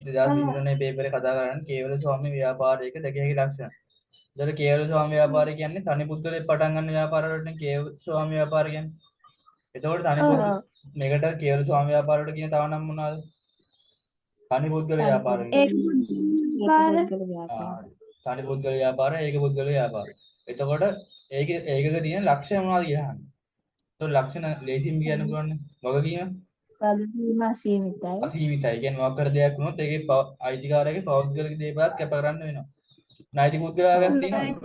2023 paper එක කතා කරන්නේ කේවල ස්වාමි ව්‍යාපාරයක දැකිය හැකි ලක්ෂණ. ඒතර කේවල ස්වාමි ව්‍යාපාරය කියන්නේ තනි පුද්ගලයෙක් පටන් ගන්න ව්‍යාපාර වලට කේවල ස්වාමි ව්‍යාපාර කියන්නේ. එතකොට තනි පුද්ගල මේකට කේවල ස්වාමි ව්‍යාපාර වලට කියන තව නම් මොනවාද? තනි පුද්ගල ව්‍යාපාර ඒක තනි පුද්ගල ව්‍යාපාර ඒක පුද්ගල ව්‍යාපාර. එතකොට ඒකක තියෙන ලක්ෂණ මොනවද කියලා අහන්න. ඒතකොට ලක්ෂණ ලේසියෙන් කියන්න පුළුවන් නේ. වගකීම වගකීම අසීමිතයි. අසීමිතයි. කියන්නේ මොකක් කර දෙයක් වුණොත් ඒකේ අයිතිකාරයාගේ පෞද්ගලික දේපලත් කැප කරන්න වෙනවා. නෛතික පුද්ගලයාගයක් තියෙනවද?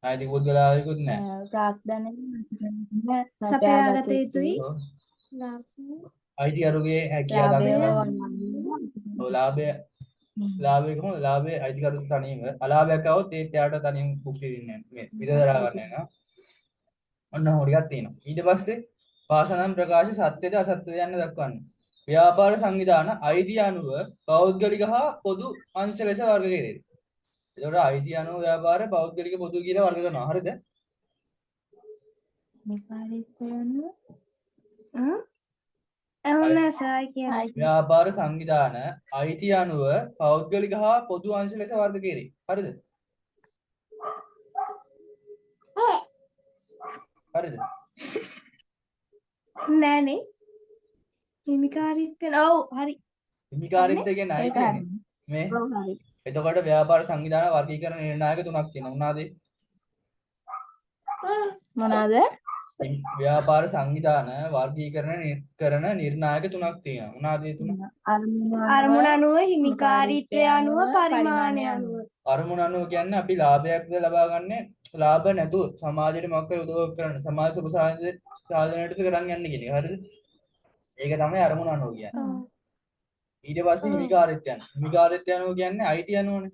නෛතික පුද්ගලයාවෙකුත් නැහැ. ප්‍රාග්ධනය සපයාගත යුතුයි. අයිතිකරුගේ හැකියාව දක්ෂකම්. ඔව් ලාභය කොහොමද? ලාභයේ අයිතිකරුට තනියම අලාභයක් આવොත් ඒත් එයාට තනියම භුක්ති දෙන්නේ නැහැ. මේ විදදරා ගන්න යනවා. ඔන්න ඔහොම ටිකක් තියෙනවා. ඊට පස්සේ පාසනම් ප්‍රකාශ සත්‍යද අසත්‍යද යන්න දක්වන්න. ව්‍යාපාර සංවිධාන අයිතිය අනුව පෞද්ගලික හා පොදු අංශ ලෙස වර්ග කෙරේ. ඒතකොට අයිතිය අනුව ව්‍යාපාර පෞද්ගලික පොදු කියලා වර්ග කරනවා. හරිද? ව්‍යාපාර සංවිධාන අයිතිය අනුව පෞද්ගලික හා පොදු අංශ ලෙස වර්ග කෙරේ. හරිද? හරිද? නෑනේ හිමිකාරීත්වය ඔව් හරි හිමිකාරීත්වය කියන්නේ අයිතියනේ. මේ එතකොට ව්‍යාපාර සංවිධාන වර්ගීකරණ නිර්ණායක තුනක් තියෙනවා. මොනවාද? ව්‍යාපාර සංවිධාන වර්ගීකරණ කරන නිර්ණායක තුනක් තියෙනවා. මොනවාද ඒ තුන? අරමුණ අනුව හිමිකාරීත්වය අනුව පරිමාණය අනුව අරමුණ අනුව කියන්නේ අපි ලාභයක්ද ලබා ගන්න ලාභ නැතුව සමාජයට මොකක් කර උදව් කරන්න සමාජ සුබ සාධනයට කරන් යන්න කියන එක. හරිද? ඒක තමයි අරමුණ අනුව කියන්නේ. ඊට පස්සේ හිමිකාරීත්වය යනවා. හිමිකාරීත්වය අනුව කියන්නේ අයිතිය අනුවනේ.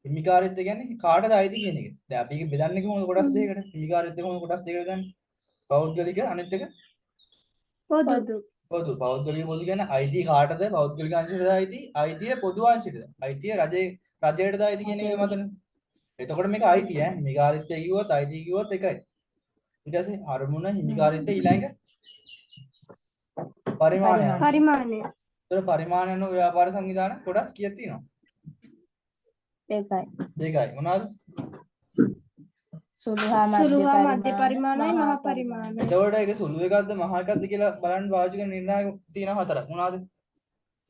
හිමිකාරීත්වය කියන්නේ කාටද අයිති කියන එක. දැන් අපි ඒක බෙදන්නේ කොහොමද කොටස් දෙකකට? හිමිකාරීත්වය කොහොමද කොටස් දෙකකට ගන්නේ? පෞද්ගලික අනිත් එක පොදු පොදු. පෞද්ගලික පොදු කියන්නේ අයිති කාටද? පෞද්ගලික අංශයටද අයිති? අයිතිය පොදු අංශයටද? අයිතිය රජයටද අයිති කියන එක මතනේ. එතකොට මේක අයිතිය ඈ. හිමිකාරීත්වය කිව්වොත් අයිතිය කිව්වොත් එකයි. ඊට පස්සේ අරමුණ හිමිකාරීත්වය ඊළඟ පරිමාණය. ඒතර පරිමාණය අනුව ව්‍යාපාර සංවිධාන කොටස් කීයක් තියෙනවද? දෙකයි. මොනවාද? සුළු හා මධ්‍ය පරිමාණයි මහා පරිමාණයි. එතකොට ඒක සුළු එකක්ද මහා එකක්ද කියලා බලන්න පාවිච්චි කරන නිර්ණායක තියෙන හතරක්. මොනවාද?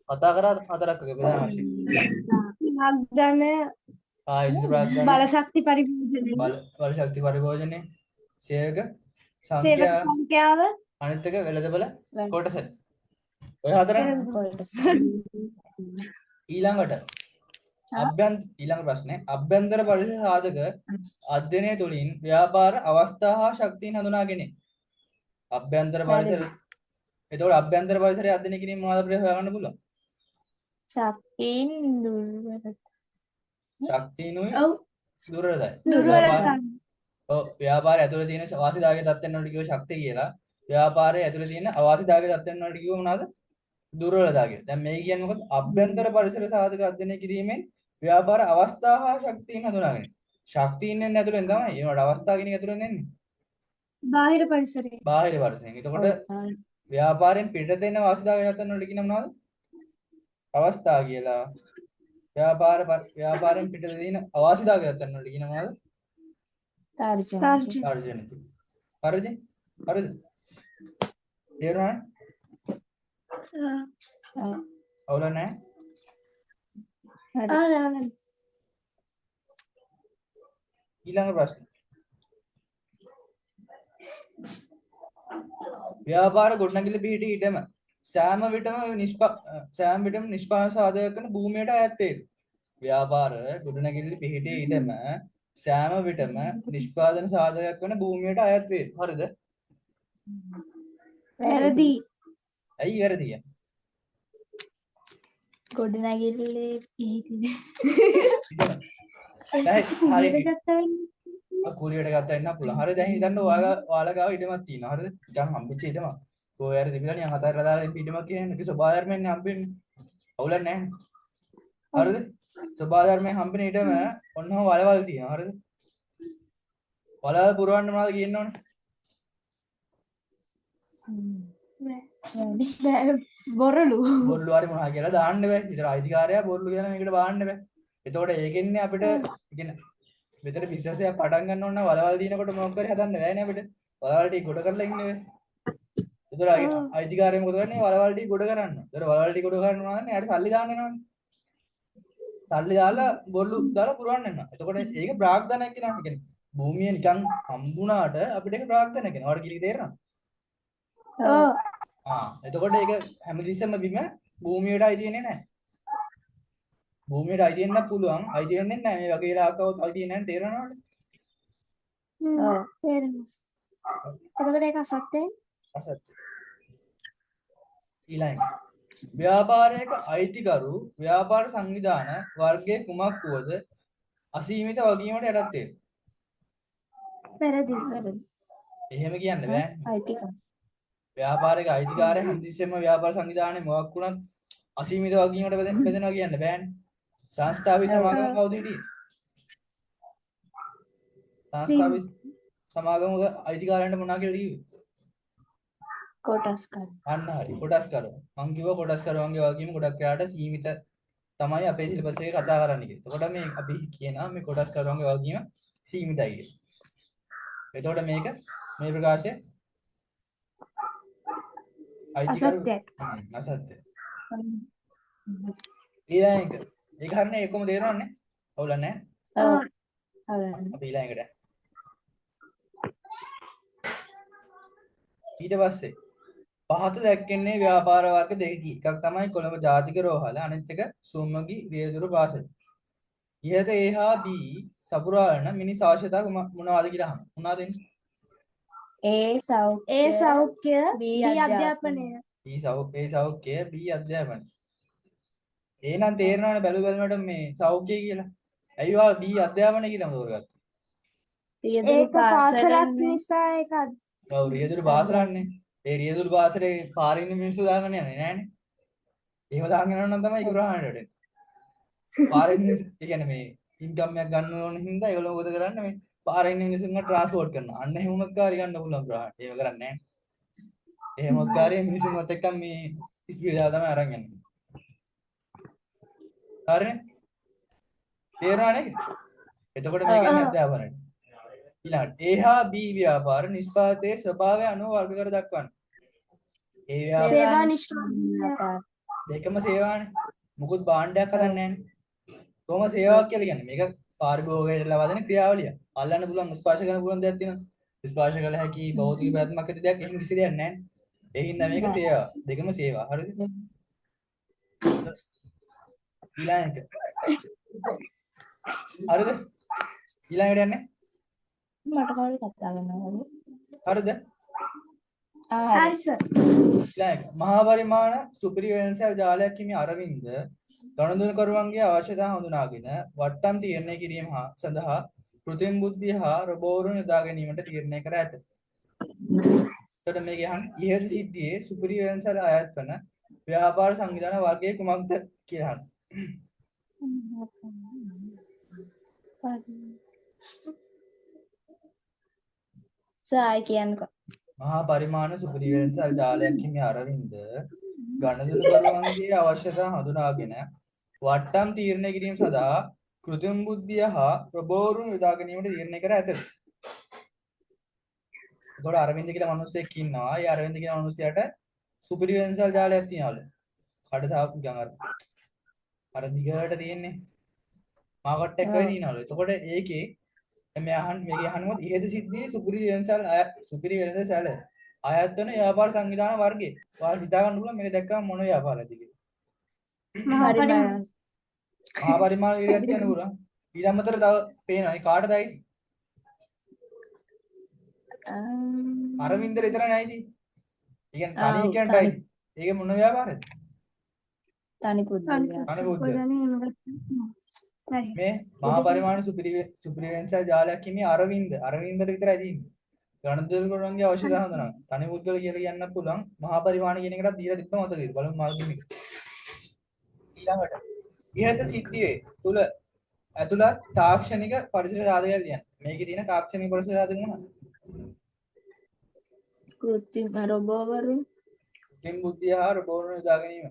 කතා කරා හතරක් වගේ ප්‍රධාන වශයෙන්. ප්‍රාග්ධනය බල ශක්ති පරිභෝජනය බල ශක්ති පරිභෝජනය සේවක සේවක සංඛ්‍යාව අනිත් එක වෙළඳපොළ කොටස. ඔය හතරනේ. ඊළඟට ඊළඟ ප්‍රශ්නේ අභ්‍යන්තර පරිසර සාධක අධ්‍යයනය තුළින් ව්‍යාපාර අවස්ථා හා ශක්තියන් හඳුනා ගැනීම. අභ්‍යන්තර පරිසර එතකොට අභ්‍යන්තර පරිසරය අධ්‍යයනය කිරීම මොනවද අපිට හොයාගන්න පුළුවන්? ශක්තියින් දුර්වලතා. ශක්තියනුයි දුර්වලතාවය. ඔව් ව්‍යාපාරය ඇතුළේ තියෙන අවාසිදායක තත්ත්වයන් වලට කියව ශක්තිය කියලා. ව්‍යාපාරය ඇතුළේ තියෙන අවාසිදායක තත්ත්වයන් වලට කියව මොනවද? දුර්වලතාව කියලා. දැන් මේ කියන්නේ මොකද? අභ්‍යන්තර පරිසර සාධක අධ්‍යයනය කිරීමෙන් ව්‍යාපාර අවස්ථා හා ශක්තියන් හඳුනා ගැනීම. ශක්තියින් එන්නේ ඇතුළෙන් තමයි. ඒවට අවස්ථා කියන එක ඇතුළෙන් එන්නේ. බාහිර පරිසරයෙන්. බාහිර පරිසරයෙන්. එතකොට ව්‍යාපාරයෙන් පිටත එන වාසිදායක තත්ත්වයන් වලට කියන මොනවද? අවස්ථා කියලා. ව්‍යාපාරයෙන් පිටත තියෙන අවාසිදායක තත්ත්වයන් වලට කියන මොනවද? තර්ජන. හරිද? තේරුණානේ? අවුල නැහැ. ඊළඟ ප්‍රශ්න. ව්‍යාපාර ගොඩනැගිලි පිහිටි ඉඩම සෑම විටම නිෂ්පාදන සාධක කරන භූමියට අයත් වේ. ව්‍යාපාර ගොඩනැගිලි පිහිටි ඉඩම සෑම විටම නිෂ්පාදන සාධකයක් වන භූමියට අයත් වේ. හරිද? වැරදි. ඇයි වැරදි කියන්නේ? ගොඩනැගිල්ලේ පිහිටින. හරියට ගත්තා වෙන්න පුළුවන්. හරි දැන් හිතන්න ඔයාලා ගාව ඉඩමක් තියෙනවා. හරිද? නිකන් හම්බෙච්ච ඉඩමක්. කොහේ හරි තිබිලා නිකන් හතරට දාලා ඉඩමක් කියන්නේ ඒක ස්වභාව ධර්මයෙන් හම්බෙන්නේ. අවුලක් නැහැ. හරිද? ස්වභාව ධර්මයෙන් හම්බෙන ඉඩම ඔන්නම වලවල් තියෙනවා. හරිද? වලවල් පුරවන්න මොනවද කියන්න ඕනේ? බොරළු බොරළු හරි මොනවා කියලා දාන්න බෑ. විතර අයිතිකාරයා බොරළු කියන මේකට බාන්න බෑ. එතකොට ඒකෙන්නේ අපිට කියන්නේ විතර බිස්නස් එකක් පටන් ගන්න ඕන නම් වලවල් දිනකොට මොකක් කරේ හදන්න බෑනේ අපිට. වලවල් ටික ගොඩ කරලා ඉන්නේ බෑ. එතකොට අයිතිකාරයා මොකද කරන්නේ? වලවල් ටික ගොඩ කරන්න. එතකොට වලවල් ටික ගොඩ කරනවා නම් එයාට සල්ලි දාන්න වෙනවනේ. සල්ලි දාලා බොරළු දාලා පුරවන්න වෙනවා. එතකොට ඒක ප්‍රාග්ධනයක් කියනවා. කියන්නේ භූමිය නිකන් හම්බුණාට අපිට ඒක ප්‍රාග්ධනයක් කියනවා. ඔයාලට කිලි තේරෙනවද? එතකොට ඒක හැමතිස්සෙම බිම භූමියට අයිති වෙන්නේ නැහැ. භූමියට අයිති වෙන්න පුළුවන්, අයිති වෙන්නේ නැහැ. මේ වගේ ඉලාකාවක් අයිති වෙන්නේ නැහැ තේරෙනවද? තේරෙනවා. එතකොට ඒක අසත්‍යයි. අසත්‍ය. ඊළඟ ව්‍යාපාරයක අයිතිකරු ව්‍යාපාර සංවිධාන වර්ගයේ කුමක් වුවද අසීමිත වගකීමට යටත් වේ. වැරදි. එහෙම කියන්න බෑ. අයිතිකරු. ව්‍යාපාරික අයිතිකාරය හැමතිස්සෙම ව්‍යාපාර සංවිධානයේ මොකක් වුණත් අසීමිත වගකීමට බෙදෙනවා කියන්න බෑනේ. සංස්ථාවේ සමාගම කවුද හිටියේ? සංස්ථාවේ සමාගම අයිතිකාරයන්ට මොනවා කියලා කිව්වේ? කොටස්කරු. අන්න හරි. කොටස්කරු. මං කිව්වා කොටස්කරුවන්ගේ වගකීම ගොඩක් වෙලාට සීමිත තමයි අපේ සිලබස් එකේ කතා කරන්නේ කියලා. එතකොට මේ අපි කියනවා මේ කොටස්කරුවන්ගේ වගකීම සීමිතයි කියලා. එතකොට මේක මේ ප්‍රකාශය අසත්‍යයි. අසත්‍යයි. ඊළඟ ඒක හරිනේ ඒකම තේරෙනවන්නේ? අවුලක් නැහැ. අපි ඊළඟට ඊට පස්සේ පහත දැක්කන්නේ ව්‍යාපාර වර්ග දෙකකි. එකක් තමයි කොළඹ ජාතික රෝහල, අනිත් එක සුම්මගි රියදුරු පාසල. ඉහත A හා B සපුරාලන මිනිස් අවශ්‍යතා මොනවද කියලා අහනවා. මොනවද එන්නේ? ඒ සෞඛ්‍ය B අධ්‍යාපනය. A සෞඛ්‍ය B අධ්‍යාපනය. එහෙනම් තේරෙනවනේ බැලු බැලමට මේ සෞඛ්‍ය කියලා. ඇයි ඔයා B අධ්‍යාපනය කියලා තෝරගත්තේ? ඒක පාසලක් නිසා ඒක ඔව් රියදුරු පාසලන්නේ. ඒ රියදුරු පාසලේ පාරින් ඉන්න මිනිස්සු දාගෙන යන්නේ නෑනේ. එහෙම දාගෙන යනවා නම් තමයි ඒක ප්‍රහාණයට වෙන්නේ. පාරින් ඒ කියන්නේ මේ ඉන්කම් එකක් ගන්න ඕන හින්දා ඒගොල්ලෝ මොකද කරන්නේ මේ පාරින් ඉන්න මිනිස්සුන්ව ට්‍රාන්ස්පෝර්ට් කරනවා. අන්න එහෙම උනත් කාර්ය ගන්න පුළුවන් ප්‍රහාණයට. ඒක කරන්නේ නෑනේ. එහෙම උනත් කාර්ය මිනිස්සුන්වත් එක්ක මේ ස්පීඩ් දාලා තමයි අරන් යන්නේ. හරිනේ? තේරුණා නේද? එතකොට මේක අධ්‍යාපනයේ ඊළඟට A හා B ව්‍යාපාර නිෂ්පාදනයේ ස්වභාවය අනුව වර්ග කර දක්වන්න. ඒ සේවා නිෂ්පාදනය. දෙකම සේවානේ. මුකුත් භාණ්ඩයක් හදන්නේ නැහැනේ. කොහොම සේවාවක් කියලා කියන්නේ මේක පාරිභෝගයට ලබා දෙන ක්‍රියාවලිය. අල්ලන්න පුළුවන් ස්පර්ශ කරන්න පුළුවන් දෙයක් තියෙනවා. ස්පර්ශ කළ හැකි භෞතික ප්‍රත්‍යක් ඇති දෙයක් එහෙම කිසි දෙයක් නැහැ. ඒ හින්දා මේක සේවා. දෙකම සේවා. හරිද? ඊළඟට හරිද? ඊළඟට යන්නේ මට කවුරු කතා කරනවද? හරිද? හරි සර්. ඊළඟ මහා පරිමාණ සුපිරි වෙනසල් ජාලයක් හිමි අරවින්ද ගණදුනුකරුවන්ගේ අවශ්‍යතා හඳුනාගෙන වට්ටම් තීරණය කිරීම සඳහා කෘත්‍රිම බුද්ධිය හා රොබෝරුන් යොදා ගැනීමට තීරණය කර ඇත. එතකොට මේක ඉහත සිද්ධියේ සුපිරි වෙනසල් අයත් වන ව්‍යාපාර සංවිධාන වර්ගයේ කුමක්ද කියලා අහනවා. සායි කියන්නකෝ. මහා පරිමාණ සුපිරි වෙනසල් ජාලයක් හිමි අරවින්ද ගණදුනුකරුවන්ගේ අවශ්‍යතා හඳුනාගෙන වට්ටම් තීරණය කිරීම සඳහා කෘත්‍රිම බුද්ධිය හා රොබෝරුන් යොදා ගැනීමට තීරණය කර ඇත. එතකොට අරවින්ද කියලා මිනිහෙක් ඉන්නවා. ඒ අරවින්ද කියලා මිනිහයාට සුපිරි වෙනසල් ජාලයක් තියෙනවලු. කඩසාප්පු ගඟ අර දිගට තියෙන්නේ. මාකට් එකක් වෙයි දිනවලු. එතකොට ඒකේ මේකේ අහනවා ඉහත සිද්ධියේ සුපිරි වෙනසල් අයත් වෙන ව්‍යාපාර සංවිධාන වර්ගයේ. ඔයාලා හිතා ගන්න පුළුවන් මේක දැක්කම මොන ව්‍යාපාරයක්ද කියලා. මහා පරිමාණ විදියට කියන්න පුළුවන්. ඊළඟතර තව පේනවා. ඒ කාටද අයිති? අරවින්දට විතරයි අයිති. ඒ කියන්නේ තනි එකන්ට අයිති. ඒක මොන ව්‍යාපාරයද? තනි පුද්ගලයා. තනි පුද්ගලයා. මේ මහා පරිමාණ සුපිරි වෙනසල් ජාලයක් හිමි අරවින්දට විතරයි තියෙන්නේ. ගණදුනුකරුවන්ගේ අවශ්‍යතාව හඳුනගන්න. තනි පුද්ගල කියලා කියන්න පුළුවන්. මහා පරිමාණ කියන එකටත් දීලා තිබ්බ මතකද? බලමු මාර්ගින් එක. ඊළඟට ඉහත සිද්ධියේ තුල ඇතුළත් තාක්ෂණික පරිසර සාධකයක් ලියන්න. මේකේ තියෙන තාක්ෂණික පරිසර සාධක මොනවද? කෘත්‍රිම රොබෝවරුන් කෘත්‍රිම බුද්ධිය හා රෝබෝට් යොදා ගැනීම.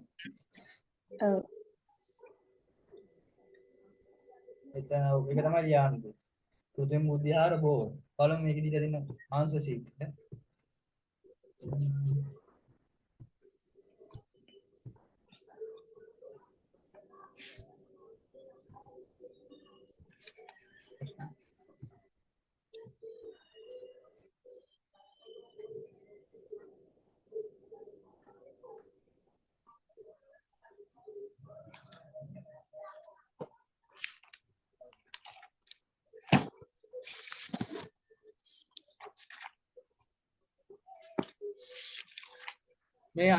ඔව්. එතන ඒක තමයි ලියන්නේ. කෘත්‍රිම බුද්ධිය හා රෝබෝට්. බලමු මේක දීලා දෙන්න ආන්සර් ෂීට් එක. මේ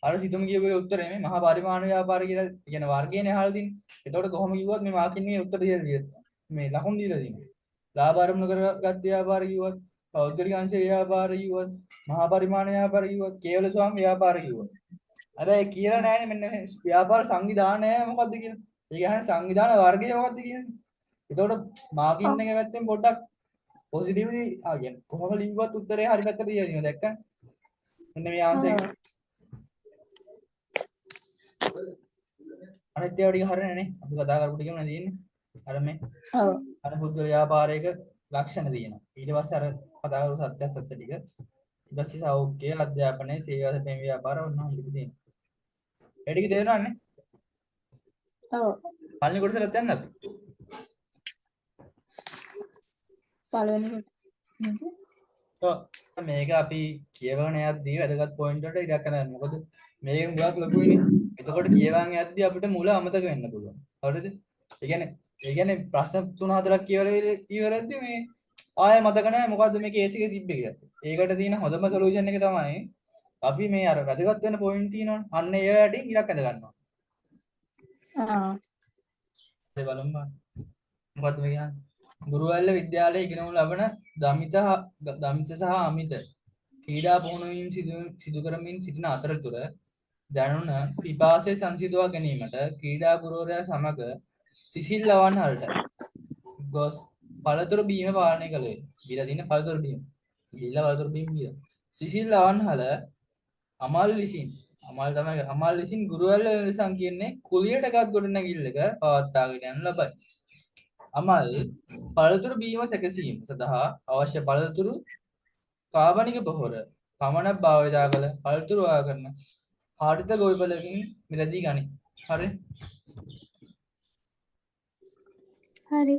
අර සිතුම් කියපු උත්තරේ මේ මහා පරිමාණ ව්‍යාපාර කියලා කියන වර්ගයනේ අහලා තින්නේ. එතකොට කොහොම කිව්වත් මේ මාකින් මේ උත්තර දීලා තියෙනවා. මේ ලකුණු දීලා තියෙනවා. ලාභ ආරම්භ කරගත් ව්‍යාපාර කිව්වත්, පෞද්ගලික අංශ ව්‍යාපාර කිව්වත්, මහා පරිමාණ ව්‍යාපාර කිව්වත්, කේවල ස්වාම ව්‍යාපාර කිව්වත්. හැබැයි කියලා නෑනේ මෙන්න මේ ව්‍යාපාර සංවිධානය මොකද්ද කියලා. ඒ කියන්නේ සංවිධාන වර්ගය මොකද්ද කියන්නේ. එතකොට මාකින් එක පැත්තෙන් පොඩ්ඩක් පොසිටිව්ලි කියන්නේ කොහොම ලිව්වත් උත්තරේ හරි පැත්තට දීලා තියෙනවා දැක්කම. මෙන්න මේ ආන්සර් එක. අනිත් ඒවා ටික හරියන්නේ නේ. අපි කතා කරපු ටිකම නේ තියෙන්නේ. අර මේ ඔව්. අර පුද්ගල ව්‍යාපාරයක ලක්ෂණ තියෙනවා. ඊට පස්සේ අර කතා කරපු සත්‍ය ටික. ඊට පස්සේ සෞඛ්‍ය, අධ්‍යාපනයේ, සේවා සැපයීම ව්‍යාපාර ඔන්න ඔය ටික තියෙනවා. ඒ ටික තේරෙනවන්නේ? ඔව්. පළවෙනි කොටසට යන්න අපි. පළවෙනි කොට. මේක අපි කියවගෙන යද්දී වැදගත් පොයින්ට් වලට ඉඩක් කරගන්න. මොකද මේක ගොඩක් ලොකුයිනේ. එතකොට කියවන් යද්දී අපිට මුල අමතක වෙන්න පුළුවන්. හරිද? ඒ කියන්නේ ප්‍රශ්න 3-4ක් කියවරද්දී මේ ආයෙ මතක නැහැ මොකද්ද මේ කේස් එකේ තිබ්බේ කියලා. ඒකට තියෙන හොඳම සොලියුෂන් එක තමයි අපි මේ අර වැදගත් වෙන පොයින්ට් තියෙනවනේ. අන්න ඒ වලටින් ඉලක්ක ඇඳ ගන්නවා. ඒ බලමු. මොකද්ද මේ කියන්නේ? ගුරුවැල්ල විද්‍යාලයේ ඉගෙනු ලබන දමිත සහ අමිත ක්‍රීඩා පුහුණුවීම් සිදු කරමින් සිටින අතරතුර දැනුණ පිපාසය සංසිඳවා ගැනීමට ක්‍රීඩා ගුරුවරයා සමග සිසිල් ලවන්හලට ගොස් පළතුරු බීම පාලනය කළේ. දීලා තියෙන පළතුරු බීම. ගිහිල්ලා පළතුරු බීම ගියා. සිසිල් ලවන්හල අමල් විසින් ගුරුවැල්ල සංකීර්ණයේ කුලියටගත් ගොඩනැගිල්ලක පවත්වාගෙන යන ලබයි. අමල් පළතුරු බීම සැකසීම සඳහා අවශ්‍ය පළතුරු කාබනික පොහොර පමණක් භාවිතා කළ පළතුරු වායා කරන හාරිත ගොවිපළකින් මිලදී ගනී. හරි? හරි.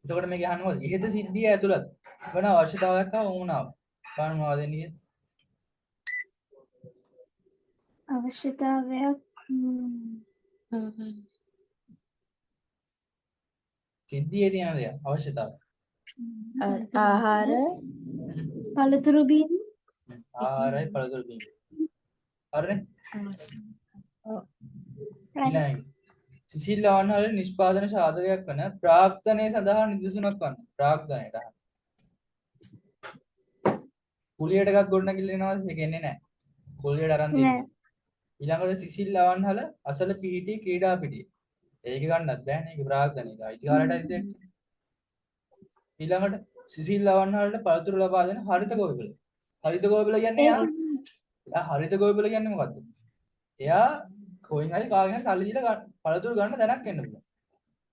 එතකොට මේක අහනවා ඉහත සිද්ධිය ඇතුළත් වන අවශ්‍යතාවයක් හා වුණාව. කාණ මොනවද දෙන්නේ? අවශ්‍යතාවයක් සිද්ධියේ තියෙන දේ අවශ්‍යතාවය. ආහාර පළතුරු බීම ආහාරයි පළතුරු බීම. හරිනේ? ඔව්. ඊළඟ සිසිල් ලවන්හල නිෂ්පාදන සාධකයක් වන ප්‍රාග්ධනය සඳහා නිදසුනක් වන්න. ප්‍රාග්ධනයට. කුලියට එකක් ගොඩනැගිල්ල එනවා ඒක එන්නේ නැහැ. කුලියට අරන් දෙන්න. ඊළඟට සිසිල් ලවන්හල අසල පිහිටි ක්‍රීඩා පිටිය. ඒක ගන්නත් බෑනේ ඒක ප්‍රාග්ධනයක. අයිතිකාරයටයි දෙයක්. ඊළඟට සිසිල් ලවන්හලට පළතුරු ලබා දෙන හරිත ගොවිපළ. හරිත ගොවිපළ කියන්නේ එයා හරිත ගොවිපළ කියන්නේ මොකද්ද? එයා කොයින් හරි කාගෙන් හරි සල්ලි දීලා පළතුරු ගන්න දැනක් එන්න පුළුවන්.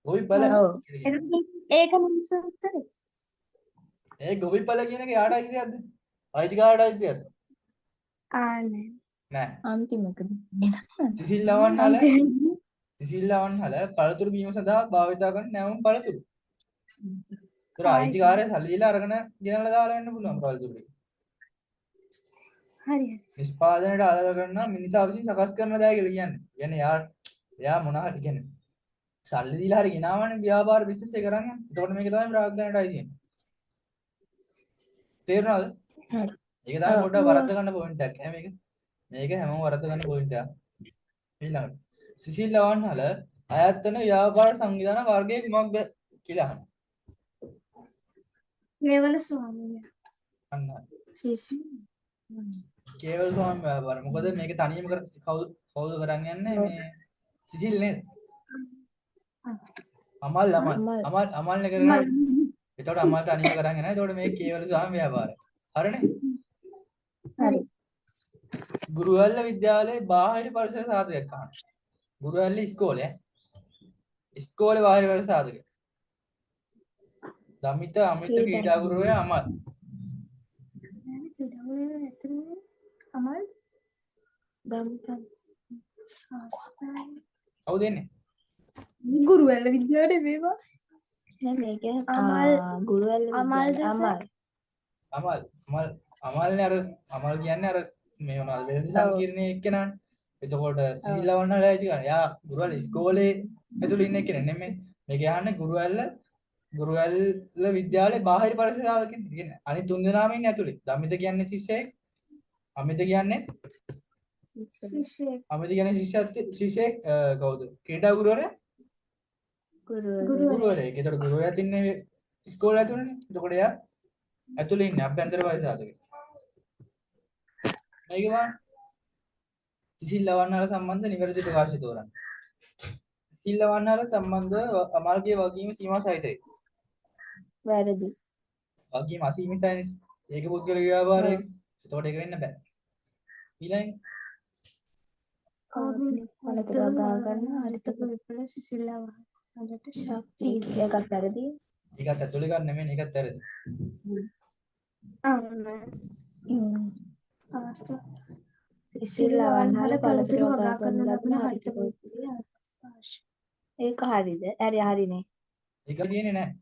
ගොවිපළ. ඒක මිනිස්සු උත්තරේ. ඒ ගොවිපළ කියන එක යාට අයිතියක්ද? අයිතිකාරයට අයිතියක්ද? නෑ. අන්තිමකද? සිසිල් ලවන්හල පළතුරු බීම සඳහා භාවිතා කරන නැවුම් පළතුරු. ඒතර අයිතිකාරය සල්ලි දීලා අරගෙන ගෙනල්ලා දාලා වෙන්න පුළුවන් පළතුරු ටික. හරි. නිෂ්පාදනයට ආදාළ කරන මිනිසා විසින් සකස් කරන දෑ කියලා කියන්නේ. කියන්නේ එයා මොන හරි කියන්නේ සල්ලි දීලා හරි ගෙනාවනේ ව්‍යාපාර බිස්නස් එක කරන් යන්නේ. එතකොට මේක තමයි ප්‍රාග්ධනයට අයිති වෙන්නේ. තේරුණාද? හරි. ඒක තමයි පොඩ්ඩක් වරද්ද ගන්න පොයින්ට් එකක්. මේක හැමෝම වරද්ද ගන්න පොයින්ට් එකක්. ඊළඟට සිසිල් ලවන්හල අයත් වෙන ව්‍යාපාර සංවිධාන වර්ගයේ කුමක්ද කියලා අහනවා. කේවල ස්වාමීන් අන්න. සිසිල්. කේවල ස්වාමීන් ව්‍යාපාර. මොකද මේක තනියම කවුද කරන් යන්නේ මේ සිසිල් නේද? අමල් නේ කරන්නේ. එතකොට අමල් තනියම කරන් යනවා. එතකොට මේ කේවල ස්වාමීන් ව්‍යාපාරය. හරිනේ? හරි. ගුරුවැල්ල විද්‍යාලයේ බාහිර පරිසර සාධකයක් අහන්න. ගුරුවැල්ල ඉස්කෝලේ බාහිර පරිසර සාධක. දමිත අමිත ක්‍රීඩා ගුරුවරයා අමල්. අමල් දමිතන් කවුද එන්නේ? ගුරුවැල්ල විද්‍යාලේ මේවා නෑ මේක අමල් ගුරුවැල්ල අමල්ද විද්‍යාලය අමල් අමල්නේ අර අමල් කියන්නේ අර මේ මොනවද වෙලඳ සංකීර්ණයේ එක්කෙනානේ. එතකොට සිල්ලවන්නලා ඇති ගන්න. යා ගුරුවැල්ල ඉස්කෝලේ ඇතුළේ ඉන්න කෙනෙක් නෙමෙයි. මේක යහන්නේ ගුරුවැල්ල විද්‍යාලයේ බාහිර පරිසර සාධකෙන් කියන්නේ. අනිත් තුන් දෙනාම ඉන්නේ ඇතුළේ. දමිත කියන්නේ 31, අමිත කියන්නේ ශිෂ්‍යයෙක් කවුද? ක්‍රීඩා ගුරුවරයා ගුරුවරයෙක්. ඒතකොට ගුරුවරයාත් ඉන්නේ ඉස්කෝලේ ඇතුළේනේ. එතකොට එයා ඇතුළේ ඉන්නේ අභ්‍යන්තර පරිසර සාධකෙන්. මේක බලන්න. සිසිල් ලවන්නාල සම්බන්ධ නිවැරදි ප්‍රකාශය තෝරන්න. සිසිල් ලවන්නාල සම්බන්ධ අමල්ගේ වගකීම සීමා සහිතයි. වැරදි වගකීම අසීමිතයිනේ. ඒක පුද්ගලික ව්‍යාපාරයක. එතකොට ඒක වෙන්න බෑ. ඊළඟ පළතුරු වගා ගන්න හරිත විපල සිසිල්ලා වලට ශක්තිය එකක් වැරදි ඒකත් ඇතුළේ ගන්න නෙමෙයි ඒකත් වැරදි. සිසිල් ලවන්නාල පළතුරු වගා කරන ලබන හරිත පොත්පතේ ඒක හරිද? හරිනේ. ඒක කියන්නේ නැහැ.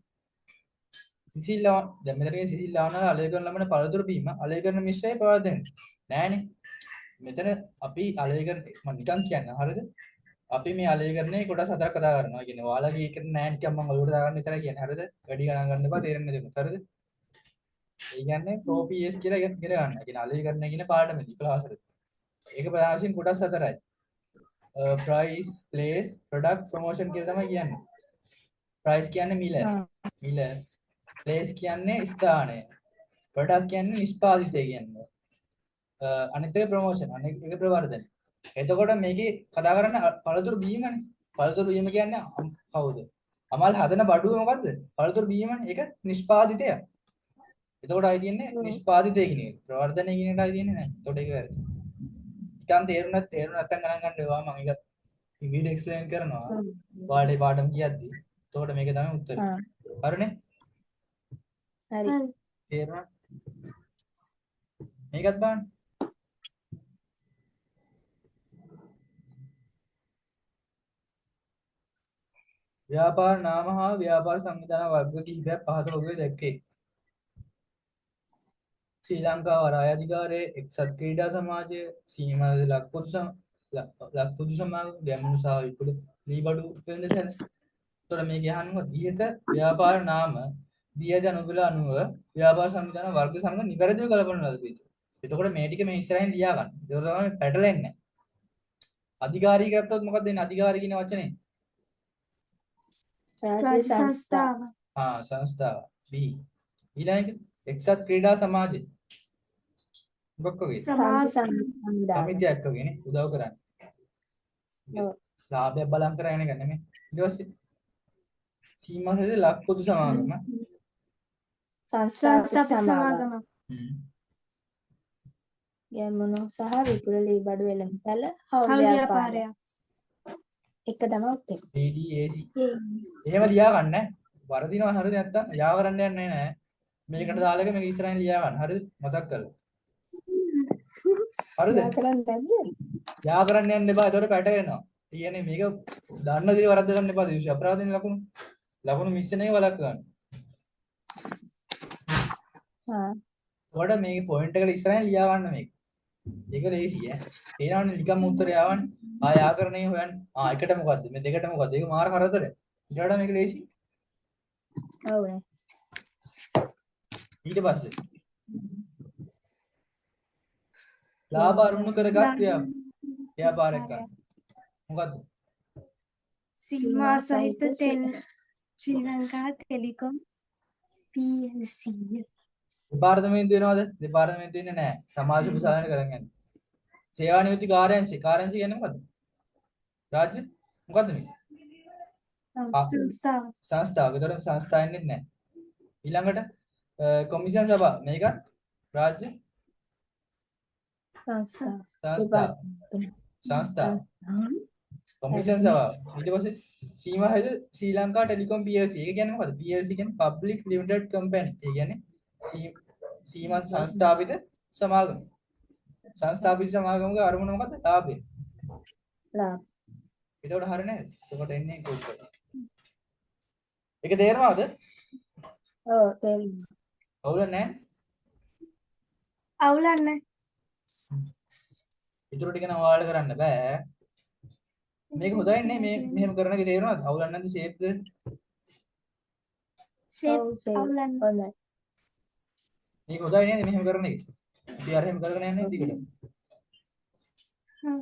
සිසිල් ලවන් දැන් මෙතන සිසිල් ලවන්නාල අලය කරන ලබන පළතුරු බීම අලය කරන මිශ්‍රය පවර්ධනය. නෑනේ. මෙතන අපි අලය කරන මම නිකන් කියන්න හරියද? අපි මේ අලය කරන්නේ කොටස් හතරක් කතා කරනවා. කියන්නේ ඔයාලගේ එක නෑ නිකන් මම ඔලුවට දාගන්න විතරයි කියන්නේ. හරියද? වැඩි ගණන් ගන්න එපා තේරෙන්නේ නැතුව. හරියද? ඒ කියන්නේ 4PS කියලා එකක් ඉගෙන ගන්න. කියන්නේ අලය කරන කියන පාඩමේදී ක්ලාස් එකේ. ඒක ප්‍රධාන වශයෙන් කොටස් හතරයි. price, place, product, promotion කියලා තමයි කියන්නේ. price කියන්නේ මිල. place කියන්නේ ස්ථානය. product කියන්නේ නිෂ්පාදිතය කියන්නේ. අනිත් එක ප්‍රොමෝෂන් අනිත් එක ප්‍රවර්ධන. එතකොට මේකේ කතා කරන්නේ පළතුරු බීමනේ. පළතුරු බීම කියන්නේ කවුද? අමල් හදන බඩුව මොකද්ද? පළතුරු බීමනේ. ඒක නිෂ්පාදිතය. එතකොට ආයි තියෙන්නේ නිෂ්පාදිතය කියන එක. ප්‍රවර්ධනය කියන එකයි තියෙන්නේ නැහැ. එතකොට ඒක වැරදි. නිකන් තේරුණා නැත්නම් ගණන් ගන්න ඒවා මම ඒක වීඩියෝ එක්ස්ප්ලেইন කරනවා. ඔයාලේ පාඩම් කියද්දි. එතකොට මේක තමයි උත්තරේ. හරිනේ? හරි තේරුණා? මේකත් බලන්න. ව්‍යාපාර නාම හා ව්‍යාපාර සංවිධාන වර්ග කිහිපයක් පහත ඔබේ දැක්කේ. ශ්‍රී ලංකා වරාය අධිකාරියේ එක්සත් ක්‍රීඩා සමාජය සීමා ලක්පොදු සමාගම ගැමුණු සහ විපුල ලීබඩු වෙනදසැල. තොර මේක අහනවා ඉහත ව්‍යාපාර නාම දිය ජනුබල අනුව ව්‍යාපාර සංවිධාන වර්ග සංග නිවැරදිව කළපන ලද පිට. එතකොට මේ ටික මේ ඉස්සරහින් ලියා ගන්න. ඒක තමයි පැටලෙන්නේ. අධිකාරී ගත්තොත් මොකක්ද වෙන්නේ? අධිකාරී කියන වචනේ රාජ්‍ය සංස්ථාව සංස්ථාව B. ඊළඟ එක්සත් ක්‍රීඩා සමාජය මොකක් වගේ සමිතියක් වගේනේ උදව් කරන්නේ. ලාභයක් බලන් කරගෙන යන එක නෙමෙයි. ඊට පස්සේ සීමාසෙද ලක් පොදු සමාගම සංස්ථාපක සමාගම ගැමුණු සහ විපුල ලීබඩු වෙළඳපළ හවුල් ව්‍යාපාරය එක තමයි උත්තර. DDAC. එහෙම ලියා ගන්න. වරදිනවා හරිද නැත්තම් යා කරන්න යන්නේ නැහැ. මේකට දාලා එක මේක ඉස්සරහින් ලියා ගන්න. හරිද? මතක් කරගන්න. හරිද? යා කරන්න යන්න එපා. ඒතකොට පැටලෙනවා. කියන්නේ මේක දන්න දේ වරද්ද ගන්න එපා. දිවිෂ අපරාධින ලකුණු මිස් වෙන එක වලක් ගන්න. ඔයාලට මේ පොයින්ට් එකට ඉස්සරහින් ලියා ගන්න මේක. ඒක ලේසි ඈ. ඒනවනේ නිකම්ම උත්තරය ආවනේ. ආය ආකරණේ හොයන්න. එකට මොකද්ද? මේ දෙකට මොකද්ද? ඒක මාර කරදරයක්. ඊට වඩා මේක ලේසි. ඔව් නේ. ඊට පස්සේ ලාභ අරමුණු කරගත් ව්‍යාපාරයක් ගන්න. මොකද්ද? සීමා සහිත ශ්‍රී ලංකා ටෙලිකොම් PLC. දෙපාර්තමේන්තුව වෙනවද? දෙපාර්තමේන්තුව ඉන්නේ නැහැ. සමාජ සුසාලන කරන් යන්නේ. සේවා නියුක්ති කාර්යාංශය. කාර්යාංශය කියන්නේ මොකද්ද? රාජ්‍ය මොකද්ද මේ? සංස්ථාව. ඒතර සංස්ථා ඉන්නේ නැහැ. ඊළඟට කොමිෂන් සභා මේක රාජ්‍ය සංස්ථා සංස්ථා කොමිෂන් සභාව ඊට පස්සේ සීමා හේතු ශ්‍රී ලංකා ටෙලිකොම් PLC ඒක කියන්නේ මොකද්ද PLC කියන්නේ public limited company ඒ කියන්නේ සීමා සංස්ථාපිත සමාගම සංස්ථාපිත සමාගමක අරමුණ මොකද්ද ලාභය එතකොට හරිය නේද එතකොට එන්නේ කොච්චර ඒක තේරෙනවද ඔව් තේරෙනවා අවුල නැහැ අවුලන්නේ ඉතුරු ටික නම් ඔයාලට කරන්න බෑ මේක හොඳයි නේ මේ මෙහෙම කරන එක තේරෙනවද අවුලක් නැද්ද ෂේප්ද ෂේප් ඔව් සේව් අවුලන්නේ හොඳයි මේක හොඳයි නේද මෙහෙම කරන එක අපි අර එහෙම කරගෙන යන්නේ දිගට හ්ම්